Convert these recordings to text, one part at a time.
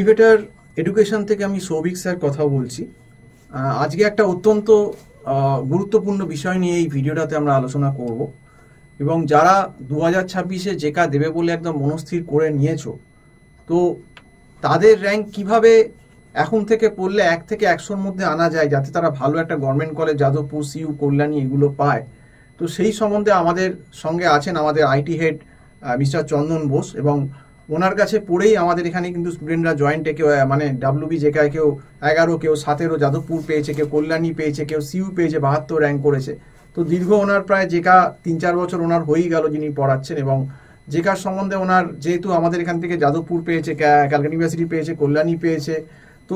Elevator education থেকে আমি Souvik sir কথা বলছি। আজকে একটা অত্যন্ত গুরুত্বপূর্ণ বিষয় নিয়ে এই ভিডিওটাতে আমরা আলোচনা করব এবং যারা 2026-এ জেকা দেবে বলে একদম মনস্থির করে নিয়েছো, তো তাদের র্যাঙ্ক কিভাবে এখন থেকে পড়লে 1 থেকে 100-র মধ্যে আনা যায় যাতে তারা ভালো একটা government college, Jadavpur, CU, Kalyani এগুলো পায়। তো সেই সম্বন্ধে আমাদের সঙ্গে আছেন আমাদের IT head mister Chandan Bose, এবং ওনার কাছে পড়েই আমাদের এখানে কিন্তু স্টুডেন্টরা জয়েন্টে কেউ মানে ডাব্লিউবি জেকায় কেউ 11, কেউ 17, যাদবপুর পেয়েছে, কেউ কল্যাণী পেয়েছে, কেউ সিইউ পেয়েছে, 72 র্যাঙ্ক করেছে। তো দীর্ঘ ওনার প্রায় জেকা 3-4 বছর ওনার হয়েই গেল যিনি পড়াচ্ছেন, এবং জেকার সম্বন্ধে ওনার যেহেতু আমাদের এখান থেকে যাদবপুর পেয়েছে, ক্যালকাটা ইউনিভার্সিটি পেয়েছে, কল্যাণী পেয়েছে, তো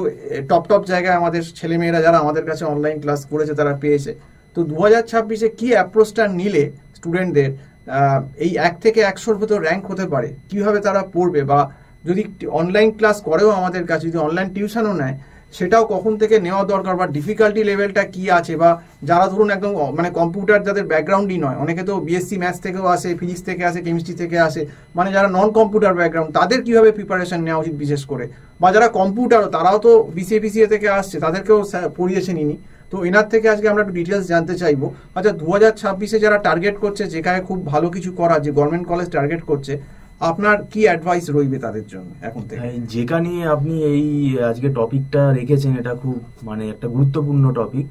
টপ জায়গায় আমাদের ছেলেমেয়েরা যারা আমাদের কাছে অনলাইন ক্লাস করেছে তারা পেয়েছে। তো 2026-এ কি অ্যাপ্রোচটা নিলে স্টুডেন্টদের এই 1 থেকে 100-র ভেতর র্যাঙ্ক হতে পারে, কিভাবে তারা পড়বে, বা যদি অনলাইন ক্লাস করেও আমাদের কাছে, যদি অনলাইন টিউশনও নেয় সেটাও কখন থেকে নেওয়া দরকার, বা ডিফিকাল্টি লেভেলটা কি আছে, বা যারা ধরুন একদম মানে কম্পিউটার যাদের ব্যাকগ্রাউন্ডই নয়, অনেকে তো বিএসসি ম্যাথস থেকেও আসে, ফিজিক্স থেকে আসে, কেমিস্ট্রি থেকে আসে, মানে যারা নন কম্পিউটার ব্যাকগ্রাউন্ড তাদের কিভাবে প্রিপারেশন নেওয়া উচিত বিশেষ করে, বা যারা কম্পিউটারও তারাও তো বিসিএ থেকে আসছে, তাদেরকেও পড়িয়েছেন ইনি। তো এনার থেকে আজকে আমরা একটু ডিটেলস জানতে চাইবো। আচ্ছা, 2026-এ যারা টার্গেট করছে যেখানে খুব ভালো কিছু করা, যে গভর্নমেন্ট কলেজ টার্গেট করছে, আপনার কি অ্যাডভাইস রইবে তাদের জন্য এখন থেকে? যেটা নিয়ে আপনি এই আজকে টপিকটা রেখেছেন, এটা খুব মানে একটা গুরুত্বপূর্ণ টপিক,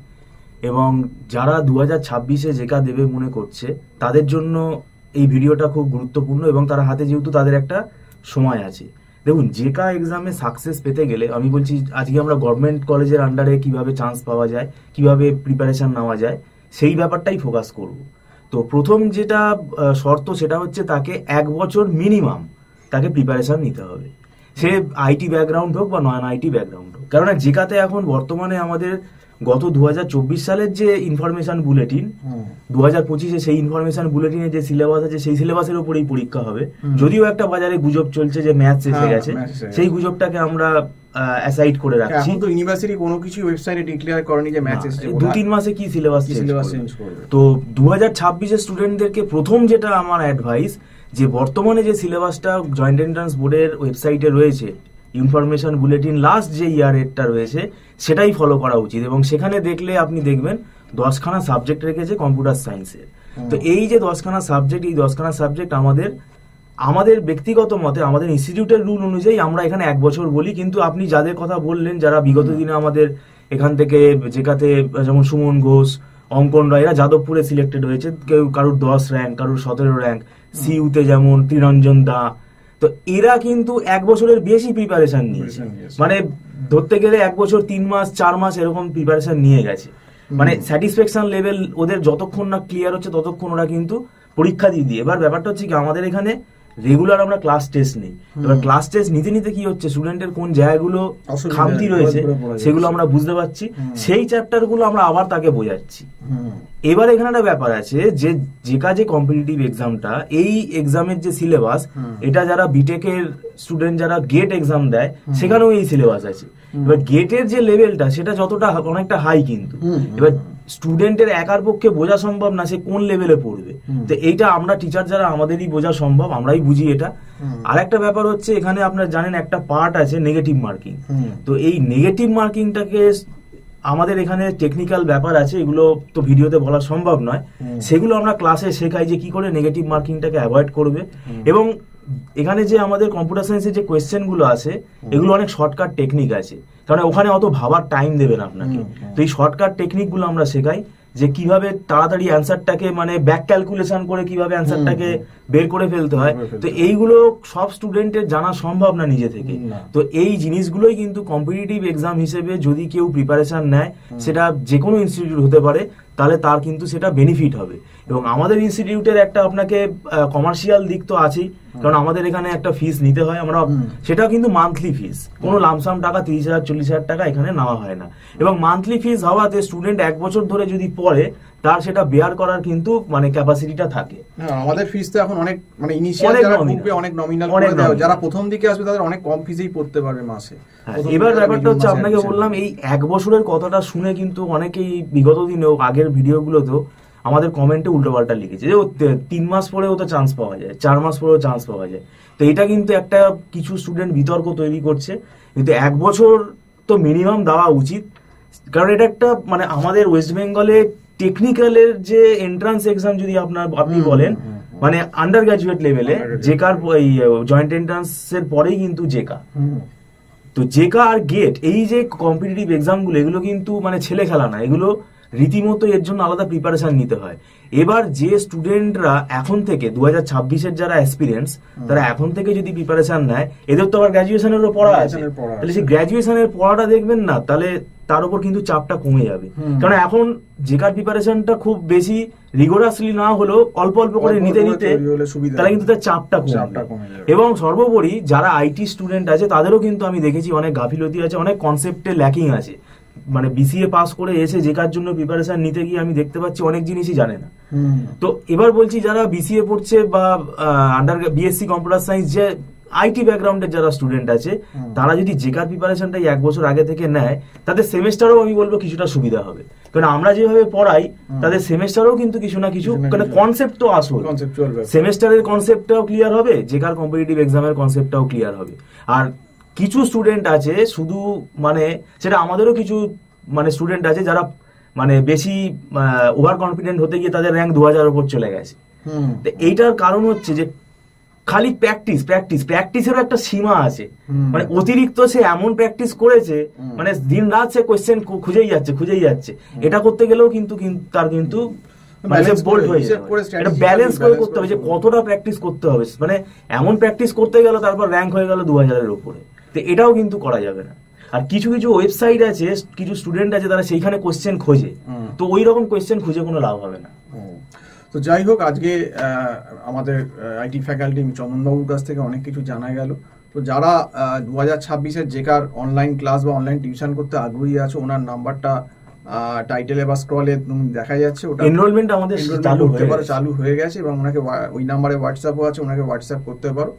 এবং যারা 2026-এ জেকা দেবে মনে করছে তাদের জন্য এই ভিডিওটা খুব গুরুত্বপূর্ণ, এবং তার হাতে যেহেতু তাদের একটা সময় আছে। দেখুন, জেকা এক্সামে সাকসেস পেতে গেলে আমি বলছি আজকে আমরা গভর্নমেন্ট কলেজের আন্ডারে কিভাবে চান্স পাওয়া যায়, কিভাবে প্রিপারেশন নেওয়া যায়, সেই ব্যাপারটাই ফোকাস করব। তো প্রথম যেটা শর্ত সেটা হচ্ছে তাকে 1 বছর মিনিমাম তাকে প্রিপারেশন নিতে হবে, সে আইটি ব্যাকগ্রাউন্ড হোক বা নন আইটি ব্যাকগ্রাউন্ড হোক। কেননা জেকাতে এখন বর্তমানে আমাদের গত 2024 সালের যে ইনফরমেশন বুলেটিন, 2025-এ সেই ইনফরমেশন বুলেটিনে যে সিলেবাস আছে সেই সিলেবাসের উপরেই পরীক্ষা হবে। যদিও একটা বাজারে গুজব চলছে যে ম্যাথস এসে গেছে, সেই গুজবটাকে আমরা অ্যাসাইড করে রাখছি। এখন তো ইউনিভার্সিটি কোনো কিছু ওয়েবসাইটে ডিক্লেয়ার করেনি যে ম্যাথস এসেছে, 2-3 মাসে কি সিলেবাস চেঞ্জ করবে। তো 2026-এর স্টুডেন্টদেরকে প্রথম যেটা আমার অ্যাডভাইস, যে বর্তমানে যে সিলেবাসটা জয়েন্ট এন্ট্রান্স বোর্ডের ওয়েবসাইটে রয়েছে, ইনফরমেশন বুলেটিন লাস্ট যে ইয়ারেরটা রয়েছে সেটাই ফলো করা উচিত। এবং সেখানে দেখলে আপনি দেখবেন 10খানা সাবজেক্ট রেখেছে কম্পিউটার সায়েন্সের। তো এই যে 10খানা সাবজেক্ট, এই 10খানা সাবজেক্ট আমাদের ব্যক্তিগত মতে, আমাদের ইনস্টিটিউটের রুল অনুযায়ী আমরা এখানে 1 বছর বলি, কিন্তু আপনি যাদের কথা বললেন যারা বিগত দিনে আমাদের এখান থেকে জেকাতে, যেমন সুমন ঘোষ, অঙ্কন রায়, এরা যাদবপুরে সিলেক্টেড হয়েছে, কেউ কারুর 10 র্যাঙ্ক, কারুর 17 র্যাঙ্ক, সিইউতে যেমন ত্রিরঞ্জন দা, তো এরা কিন্তু 1 বছরের বেশি প্রিপারেশন নিয়েছে, মানে ধরতে গেলে 1 বছর 3 মাস 4 মাস এরকম প্রিপারেশন নিয়ে গেছে। মানে স্যাটিসফ্যাকশন লেভেল ওদের যতক্ষণ না ক্লিয়ার হচ্ছে ততক্ষণ ওরা কিন্তু পরীক্ষা দিয়ে। এবার ব্যাপারটা হচ্ছে কি, আমাদের এখানে রেগুলার আমরা ক্লাস টেস্ট নেই। এবার ক্লাস টেস্ট নিতে কি হচ্ছে, স্টুডেন্টের কোন জায়গাগুলো খামতি রয়েছে সেগুলো আমরা বুঝতে পারছি, সেই চ্যাপ্টার গুলো আমরা আবার তাকে বোঝাচ্ছি। এবার এখানে একটা ব্যাপার আছে যে যে কম্পিটিটিভ এক্সামটা, এই এক্সামের যে সিলেবাস, এটা যারা বিটেকের স্টুডেন্ট যারা গেট এক্সাম দেয় সেখানেও এই সিলেবাস আছে। এবার গেটের যে লেভেলটা সেটা যতটা অনেকটা হাই, কিন্তু এবার স্টুডেন্টের একার পক্ষে বোঝা সম্ভব না সে কোন লেভেলে পড়বে। তো এইটা আমরা টিচার যারা আমাদেরই বোঝা সম্ভব, আমরাই বুঝি এটা। আর একটা ব্যাপার হচ্ছে, এখানে আপনারা জানেন একটা পার্ট আছে নেগেটিভ মার্কিং। তো এই নেগেটিভ মার্কিংটাকে আমাদের এখানে টেকনিক্যাল ব্যাপার আছে, এগুলো তো ভিডিওতে বলা সম্ভব নয়, সেগুলো আমরা ক্লাসে শেখাই যে কি করে নেগেটিভ মার্কিংটাকে অ্যাভয়েড করবে। এবং এখানে যে আমাদের কম্পিউটার সায়েন্সের যে কোয়েশ্চেন গুলো আছে, এগুলো অনেক শর্টকাট টেকনিক আছে, কারণ ওখানে অত ভাবার টাইম দেবেন আপনাকে। তো এই শর্টকাট টেকনিক গুলো আমরা শেখাই, যে কিভাবে তাড়াতাড়ি অ্যান্সারটাকে মানে ব্যাক ক্যালকুলেশন করে কিভাবে অ্যান্সারটাকে বের করে ফেলতে হয়। তো এইগুলো সব স্টুডেন্টের জানা সম্ভব না নিজে থেকে। তো এই জিনিসগুলোই কিন্তু কম্পিটিটিভ এক্সাম হিসেবে যদি কেউ প্রিপারেশন নেয়, সেটা যে কোনো ইনস্টিটিউট হতে পারে, তাহলে তার কিন্তু সেটা বেনিফিট হবে। এবং আমাদের ইনস্টিটিউটের একটা আপনাকে কমার্শিয়াল দিক তো আছেই, কারণ আমাদের এখানে একটা ফিস নিতে হয়, আমরা সেটা কিন্তু মান্থলি ফিস, কোনো লামসাম টাকা 30,000 40,000 টাকা এখানে নেওয়া হয় না। এবং মান্থলি ফিস হওয়াতে স্টুডেন্ট 1 বছর ধরে যদি পড়ে, তার সেটা বেয়ার করার কিন্তু মানে ক্যাপাসিটিটা থাকে। আমাদের ফিস তো এখন অনেক মানে ইনিশিয়াল যারা ঢুকবে অনেক নমিনাল করে দেয়, যারা প্রথম দিকে আসবে তাদের অনেক কম ফিসেই পড়তে পারবে মাসে। এবার ব্যাপারটা হচ্ছে, আপনাকে বললাম এই 1 বছরের কথাটা শুনে কিন্তু অনেকেই বিগত দিনেও আগের ভিডিওগুলোতেও আমাদের কমেন্টে উল্টোপাল্টা লিখেছে যে 3 মাস পরেও তো চান্স পাওয়া যায়, 4 মাস পরেও চান্স পাওয়া যায়। তো এটা কিন্তু একটা কিছু স্টুডেন্ট বিতর্ক তৈরি করছে, কিন্তু 1 বছর তো মিনিমাম দেওয়া উচিত। কারণ এটা একটা মানে আমাদের ওয়েস্ট বেঙ্গলে টেকনিক্যালের যে এন্ট্রান্স এক্সাম যদি আপনি বলেন, মানে আন্ডার গ্রাজুয়েট লেভেলে জেকার এই জয়েন্ট এন্ট্রান্সের পরেই কিন্তু জেকা। তো জেকা আর গেট এই যে কম্পিটিটিভ এক্সামগুলো, এগুলো কিন্তু মানে ছেলে খেলা না, এগুলো রীতিমতো এর জন্য আলাদা প্রিপারেশন নিতে হয়। এবার যে স্টুডেন্টরা এখন থেকে 2026-এর যারা এক্সপিরিয়েন্স, তারা এখন থেকে যদি প্রিপারেশন নেয়, এদের তো আবার গ্র্যাজুয়েশনেরও পড়া আছে, তাহলে সেই গ্র্যাজুয়েশনের পড়াটা দেখবেন না, তাহলে তার উপর কিন্তু চাপটা কমে যাবে। কারণ এখন জেকার প্রিপারেশনটা খুব বেশি রিগোরাসলি না হলেও অল্প অল্প করে নিতে নিতে তাহলে কিন্তু তার চাপটা কমে যাবে। এবং সর্বোপরি যারা আইটি স্টুডেন্ট আছে তাদেরও কিন্তু আমি দেখেছি অনেক গাফিলতি আছে, অনেক কনসেপ্টে ল্যাকিং আছে। মানে বিসিএ পাস করে এসে জেকার জন্য প্রিপারেশন নিতে গিয়ে আমি দেখতে পাচ্ছি অনেক জিনিসই জানে না। তো এবার বলছি যারা বিসিএ পড়ছে বা আন্ডার বিএসসি কম্পিউটার সায়েন্স, যে আইটি ব্যাকগ্রাউন্ডের যারা স্টুডেন্ট আছে, তারা যদি জেকার প্রিপারেশনটা 1 বছর আগে থেকে নেয়, তাদের সেমেস্টারও আমি বলবো কিছুটা সুবিধা হবে। কারণ আমরা যেভাবে পড়াই, তাদের সেমেস্টারও কিন্তু কিছু না কিছু, কারণ কনসেপ্ট তো আসল, সেমেস্টারের কনসেপ্টটাও ক্লিয়ার হবে, জেকার কম্পিটিটিভ এক্সামের কনসেপ্টটাও ক্লিয়ার হবে। আর কিছু স্টুডেন্ট আছে শুধু মানে, সেটা আমাদেরও কিছু মানে স্টুডেন্ট আছে যারা মানে বেশি ওভার কনফিডেন্ট হতে গিয়ে তাদের র্যাঙ্ক 2000 উপর চলে গেছে। তো এইটার কারণ হচ্ছে যে খালি প্র্যাকটিসেরও একটা সীমা আছে। মানে অতিরিক্ত সে এমন প্র্যাকটিস করেছে, মানে দিন রাত সে কোয়েশ্চেন খুঁজেই যাচ্ছে। এটা করতে গেলেও কিন্তু তার কিন্তু ব্যালেন্স করে করতে হবে যে কতটা প্র্যাকটিস করতে হবে। মানে এমন প্র্যাকটিস করতে গেল তারপর র্যাঙ্ক হয়ে গেল 2000-এর উপরে, তো এটাও কিন্তু করা যাবে না। আর কিছু কিছু ওয়েবসাইট আছে, কিছু স্টুডেন্ট আছে, তারা সেইখানে কোয়েশ্চেন খোঁজে, তো ওই রকম কোয়েশ্চেন খুঁজে কোনো লাভ হবে না। তো যাই হোক, আজকে আমাদের আইটি ফ্যাকাল্টি চন্দনবাবুর কাছ থেকে অনেক কিছু জানা গেল। তো যারা 2026-এর জেকার অনলাইন ক্লাস বা অনলাইন টিউশন করতে আগ্রহী আছে, ওনার নাম্বারটা টাইটেলে বা স্ক্রলে দেখা যাচ্ছে, ওটা এনরোলমেন্ট আমাদের চালু হয়ে গেছে এবং ওনাকে ওই নাম্বারে হোয়াটসঅ্যাপও আছে, ওনাকে হোয়াটসঅ্যাপ করতে পারো।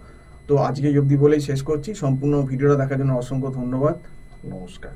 তো আজকে অবধি বলেই শেষ করছি। সম্পূর্ণ ভিডিওটা দেখার জন্য অসংখ্য ধন্যবাদ। নমস্কার।